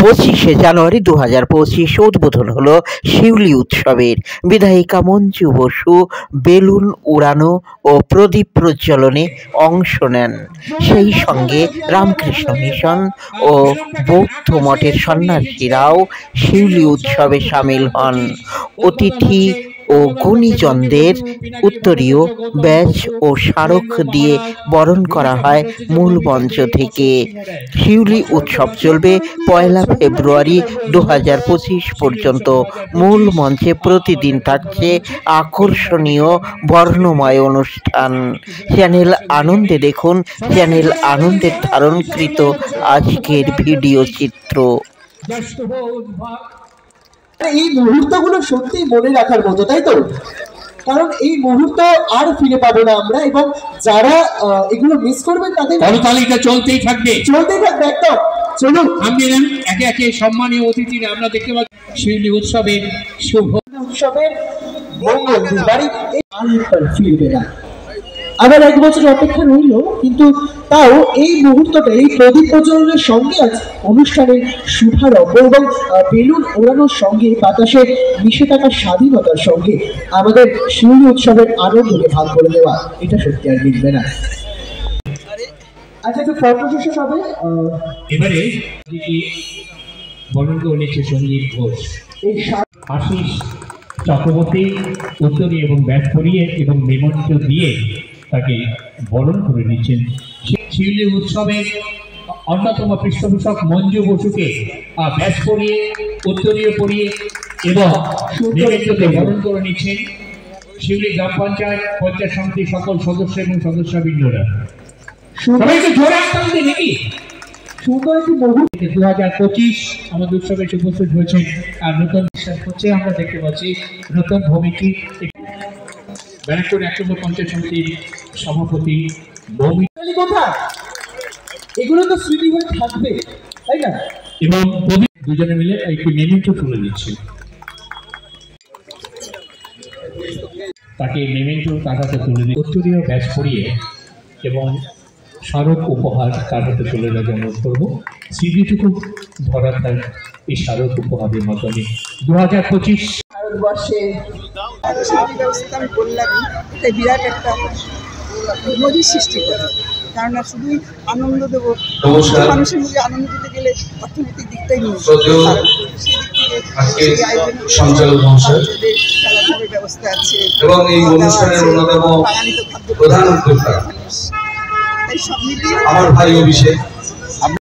25শে জানুয়ারি 2025 উদ্বোধন হলো শিউলি উৎসবের। বিধায়িকা মঞ্জু বসু বেলুন উড়ানো ও প্রদীপ প্রজ্বলনে অংশ নেন। সেই সঙ্গে রামকৃষ্ণ মিশন ও বৌদ্ধ মঠের সন্ন্যাসীরাও শিউলি উৎসবে সামিল হন। অতিথি ও গুণীজনদের উত্তরীয় ব্যাজ ও স্মারক দিয়ে বরণ করা হয় মূল মঞ্চ থেকে। শিউলি উৎসব চলবে 1 ফেব্রুয়ারি 2025 পর্যন্ত। মূল মঞ্চে প্রতিদিন থাকছে আকর্ষণীয় বর্ণময় অনুষ্ঠান। চ্যানেল আনন্দে দেখুন চ্যানেল আনন্দের ধারণকৃত আজকের ভিডিও চিত্র। এই মুহূর্তগুলো সত্যি মনে রাখার মতো, তাই তো? কারণ এই মুহূর্ত আর ফিরে পাবো না আমরা, এবং যারা এগুলো মিস করবেন তাদের করতালিকা চলতেই থাকবে একদম। চলুন আমরা একে একে সম্মানীয় অতিথিরা আমরা দেখতে পাচ্ছি শিউলি উৎসবের শুভ উৎসবের মঙ্গল বাড়ি ফিরবে না। আবার 1 বছর অপেক্ষা রইল, কিন্তু তাও এই মুহূর্তটা এই প্রদীপ প্রজ্বলনের সঙ্গে আছে অনুষ্ঠানের শুভারম্ভ এবং বেলুন ওড়ানোর সঙ্গে বাতাসের মিশে থাকা স্বাধীনতার সঙ্গে আমাদের শিউলি উৎসবের আনন্দকে ভাগ করে দেওয়া, এটা সত্যি আর মিলবে না। আচ্ছা, একটু ফটো শেষ হবে। এবারে বরণ করে নিচ্ছে সঞ্জীব ঘোষ, এই আশিস চক্রবর্তী উত্তরী এবং ব্যাস করিয়ে এবং নিমন্ত্র দিয়ে তাকে বরণ করে নিচ্ছেন। শিউলি উৎসবের অন্যতম পৃষ্ঠপোষক মঞ্জু বসুকে ব্যাস করিয়ে উত্তরীয় পরিয়ে এবং নিমন্ত্রকে বরণ করে নিচ্ছেন শিউলি গ্রাম পঞ্চায়েত পঞ্চায়েত সমিতির সকল সদস্য এবং সদস্যবৃন্দরা। সবাইকে জোরে আসতে নাকি সুন্দর একটি মুহূর্ত। 2025 আমাদের উৎসবে উপস্থিত হয়েছে আর নতুন বিশ্বাস হচ্ছে আমরা দেখতে পাচ্ছি নতুন ভূমিটি ব্যারাকপুর 1 নম্বর পঞ্চায়েত সমিতির সভাপতি কোথায়, এগুলো তো স্মৃতি হয়ে থাকবে, তাই না? এবং দুজনে মিলে একটি মেমেন্টো তুলে দিচ্ছে, তাকে মেমেন্টো তার হাতে তুলে দিয়ে উত্তরীয় ব্যাস করিয়ে এবং স্মারক উপহার তার হাতে তুলে দেওয়ার অনুরোধ করবো। স্মৃতিটুকু ধরা থাক এই স্মারক উপহারের মাধ্যমে। 2025 ভারতবর্ষে ব্যবস্থা আমি বললামই, এটা বিরাট একটা নজির সৃষ্টি করে। কেননা শুধুই আনন্দ দেবো, মানুষের মধ্যে আনন্দ দিতে গেলে অর্থনৈতিক দিকটাই নিয়ে সেই দিক থেকে সঞ্চালক মহাশয় খেলাধুলার ব্যবস্থা আছে এবং এই অনুষ্ঠানের অন্যতম প্রধান উদ্যোক্তা তাই সব মিলিয়ে আমার ভাই অভিষেক।